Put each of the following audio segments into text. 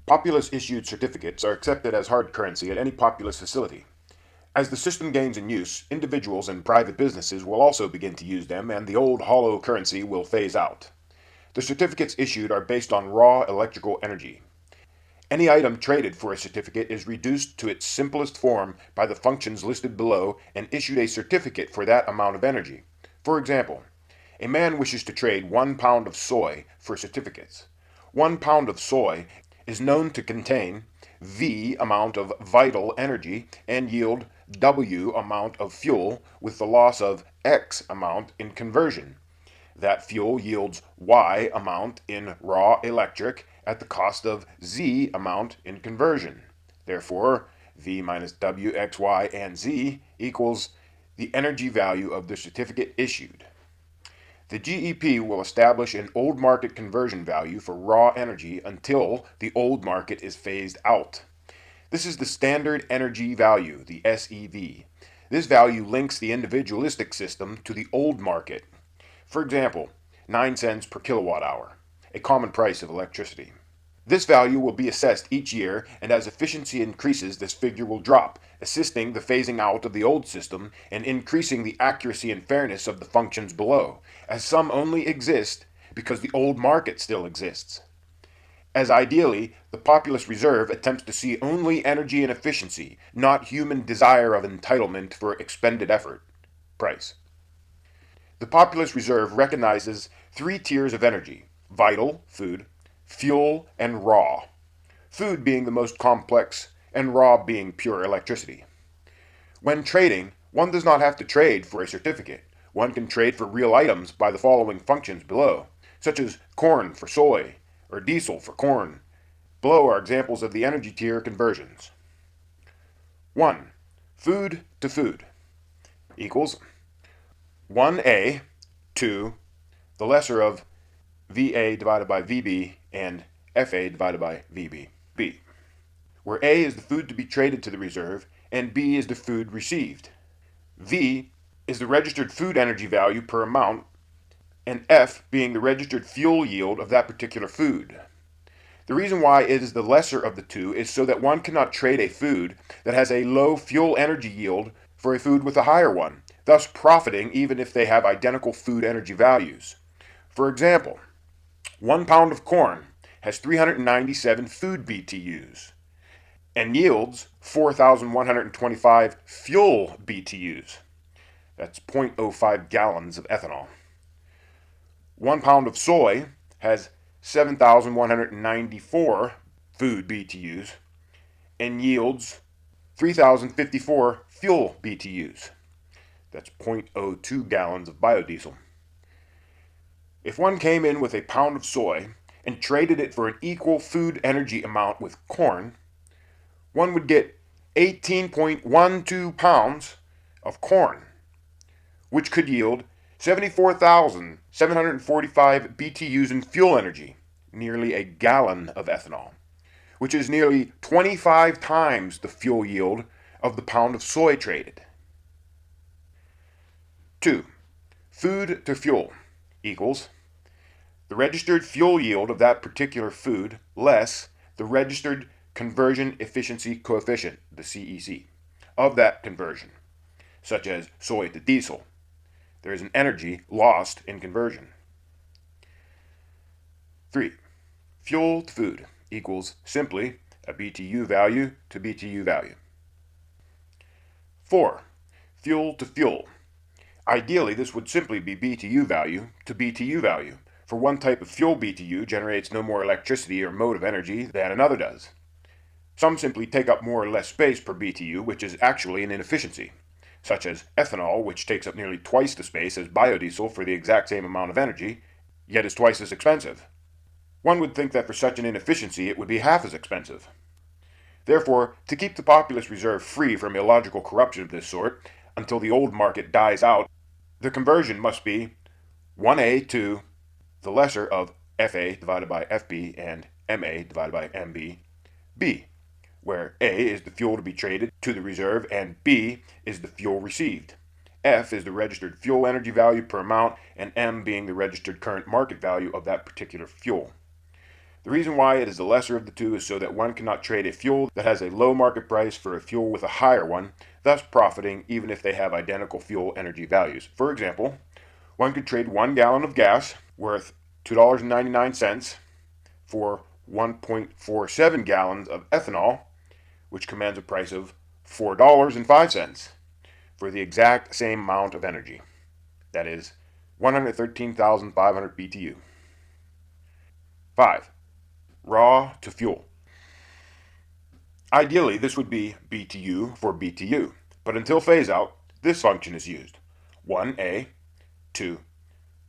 Populace-issued certificates are accepted as hard currency at any populace facility. As the system gains in use, individuals and private businesses will also begin to use them, and the old hollow currency will phase out. The certificates issued are based on raw electrical energy. Any item traded for a certificate is reduced to its simplest form by the functions listed below and issued a certificate for that amount of energy. For example, a man wishes to trade 1 pound of soy for certificates. 1 pound of soy is known to contain V amount of vital energy and yield W amount of fuel with the loss of X amount in conversion. That fuel yields Y amount in raw electric at the cost of Z amount in conversion. Therefore, V minus W, X, Y, and Z equals the energy value of the certificate issued. The GEP will establish an old market conversion value for raw energy until the old market is phased out. This is the standard energy value, the SEV. This value links the individualistic system to the old market. For example, 9 cents per kilowatt hour, a common price of electricity. This value will be assessed each year, and as efficiency increases, this figure will drop, assisting the phasing out of the old system and increasing the accuracy and fairness of the functions below, as some only exist because the old market still exists. As ideally, the populace reserve attempts to see only energy and efficiency, not human desire of entitlement for expended effort. Price. The populace reserve recognizes 3 tiers of energy: vital, food, fuel, and raw. Food being the most complex, and raw being pure electricity. When trading, one does not have to trade for a certificate. One can trade for real items by the following functions below, such as corn for soy, or diesel for corn. Below are examples of the energy tier conversions. 1. Food to food equals 1A to the lesser of VA divided by VB and FA divided by VB, where A is the food to be traded to the reserve and B is the food received. V is the registered food energy value per amount, and F being the registered fuel yield of that particular food. The reason why it is the lesser of the two is so that one cannot trade a food that has a low fuel energy yield for a food with a higher one, thus profiting even if they have identical food energy values. For example, 1 pound of corn has 397 food BTUs and yields 4,125 fuel BTUs. That's 0.05 gallons of ethanol. 1 pound of soy has 7,194 food BTUs and yields 3,054 fuel BTUs. That's 0.02 gallons of biodiesel. If one came in with a pound of soy and traded it for an equal food energy amount with corn, one would get 18.12 pounds of corn, which could yield 74,745 BTUs in fuel energy, nearly a gallon of ethanol, which is nearly 25 times the fuel yield of the pound of soy traded. 2. Food to fuel equals the registered fuel yield of that particular food less the registered conversion efficiency coefficient, the CEC, of that conversion, such as soy to diesel. There is an energy lost in conversion. 3. Fuel to food equals simply a BTU value to BTU value. 4. Fuel to fuel. Ideally, this would simply be BTU value to BTU value, for one type of fuel BTU generates no more electricity or mode of energy than another does. Some simply take up more or less space per BTU, which is actually an inefficiency, such as ethanol, which takes up nearly twice the space as biodiesel for the exact same amount of energy, yet is twice as expensive. One would think that for such an inefficiency it would be half as expensive. Therefore, to keep the populace reserve free from illogical corruption of this sort, until the old market dies out, the conversion must be 1A to the lesser of FA divided by FB and MA divided by MB, B, where A is the fuel to be traded to the reserve and B is the fuel received. F is the registered fuel energy value per amount, and M being the registered current market value of that particular fuel. The reason why it is the lesser of the two is so that one cannot trade a fuel that has a low market price for a fuel with a higher one, thus profiting even if they have identical fuel energy values. For example, one could trade 1 gallon of gas worth $2.99 for 1.47 gallons of ethanol, which commands a price of $4.05 for the exact same amount of energy. That is 113,500 BTU. 5. Raw to fuel. Ideally, this would be BTU for BTU, but until phase out, this function is used. 1A to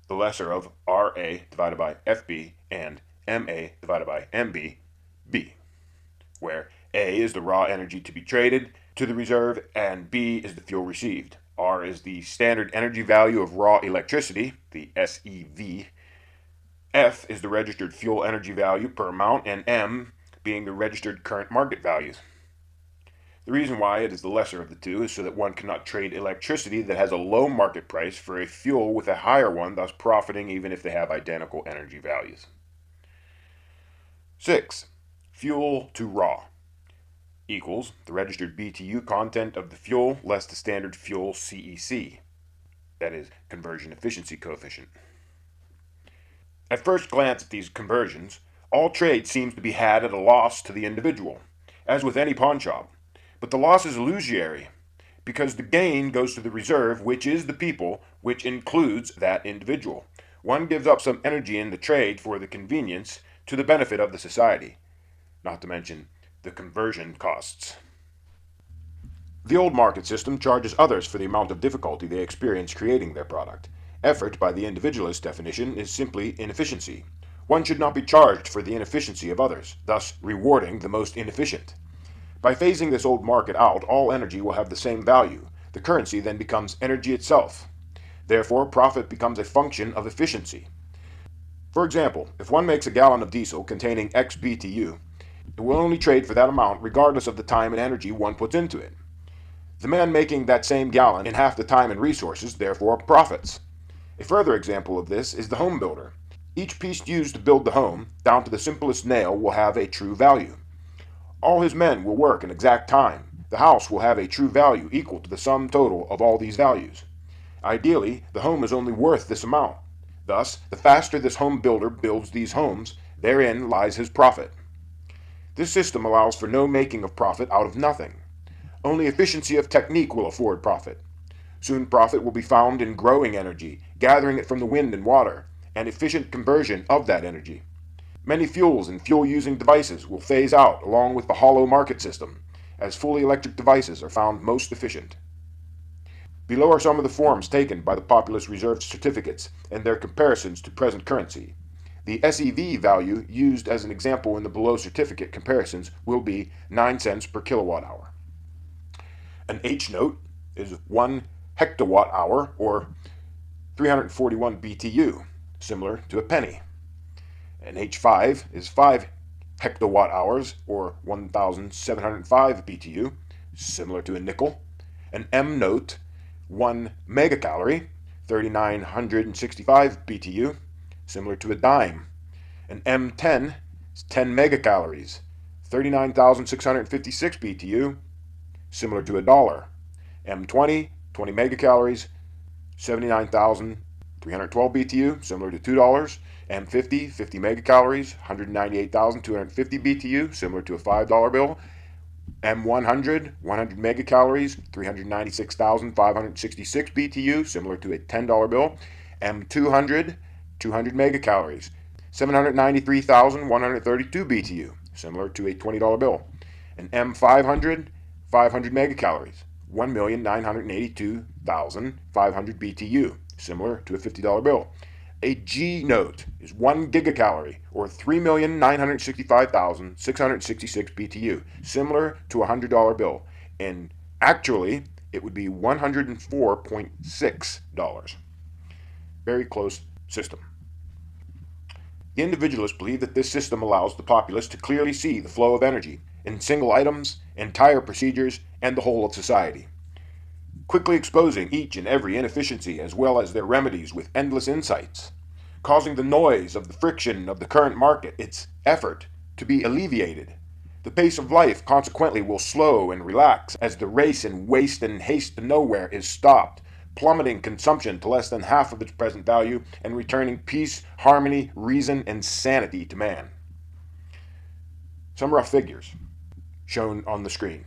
the lesser of RA divided by FB and MA divided by MB, B, where A is the raw energy to be traded to the reserve and B is the fuel received. R is the standard energy value of raw electricity, the SEV. F is the registered fuel energy value per amount, and M being the registered current market values. The reason why it is the lesser of the two is so that one cannot trade electricity that has a low market price for a fuel with a higher one, thus profiting even if they have identical energy values. 6. Fuel to raw equals the registered BTU content of the fuel less the standard fuel CEC, that is, conversion efficiency coefficient. At first glance at these conversions, all trade seems to be had at a loss to the individual, as with any pawn shop. But the loss is illusory, because the gain goes to the reserve, which is the people, which includes that individual. One gives up some energy in the trade for the convenience to the benefit of the society, not to mention the conversion costs. The old market system charges others for the amount of difficulty they experience creating their product. Effort, by the individualist definition, is simply inefficiency. One should not be charged for the inefficiency of others, thus rewarding the most inefficient. By phasing this old market out, all energy will have the same value. The currency then becomes energy itself. Therefore, profit becomes a function of efficiency. For example, if one makes a gallon of diesel containing X BTU, it will only trade for that amount regardless of the time and energy one puts into it. The man making that same gallon in half the time and resources therefore profits. A further example of this is the home builder. Each piece used to build the home, down to the simplest nail, will have a true value. All his men will work an exact time. The house will have a true value equal to the sum total of all these values. Ideally, the home is only worth this amount. Thus, the faster this home builder builds these homes, therein lies his profit. This system allows for no making of profit out of nothing. Only efficiency of technique will afford profit. Soon profit will be found in growing energy, gathering it from the wind and water, and efficient conversion of that energy. Many fuels and fuel-using devices will phase out along with the hollow market system, as fully electric devices are found most efficient. Below are some of the forms taken by the populist reserve certificates and their comparisons to present currency. The SEV value used as an example in the below certificate comparisons will be 9 cents per kilowatt hour. An H note is 1 hectowatt hour, or 341 BTU, similar to a penny. An H5 is 5 hectowatt hours, or 1,705 BTU, similar to a nickel. An M note, 1 megacalorie, 3,965 BTU, similar to a dime. An M10 is 10 megacalories, 39,656 BTU, similar to a dollar. M20, 20 megacalories, 79,312 BTU, similar to $2. M50, 50 megacalories, 198,250 BTU, similar to a $5 bill. M100, 100 megacalories, 396,566 BTU, similar to a $10 bill. M200, 200 megacalories, 793,132 BTU, similar to a $20 bill. An M500, 500 megacalories, 1,982,500 BTU, similar to a $50 bill. A G note is 1 gigacalorie, or 3,965,666 BTU, similar to a $100 bill, and actually it would be $104.6. Very close system. The individualists believe that this system allows the populace to clearly see the flow of energy in single items, entire procedures, and the whole of society, quickly exposing each and every inefficiency as well as their remedies with endless insights. causing the noise of the friction of the current market, its effort, to be alleviated. The pace of life, consequently, will slow and relax as the race in waste and haste to nowhere is stopped, plummeting consumption to less than half of its present value and returning peace, harmony, reason, and sanity to man. Some rough figures shown on the screen.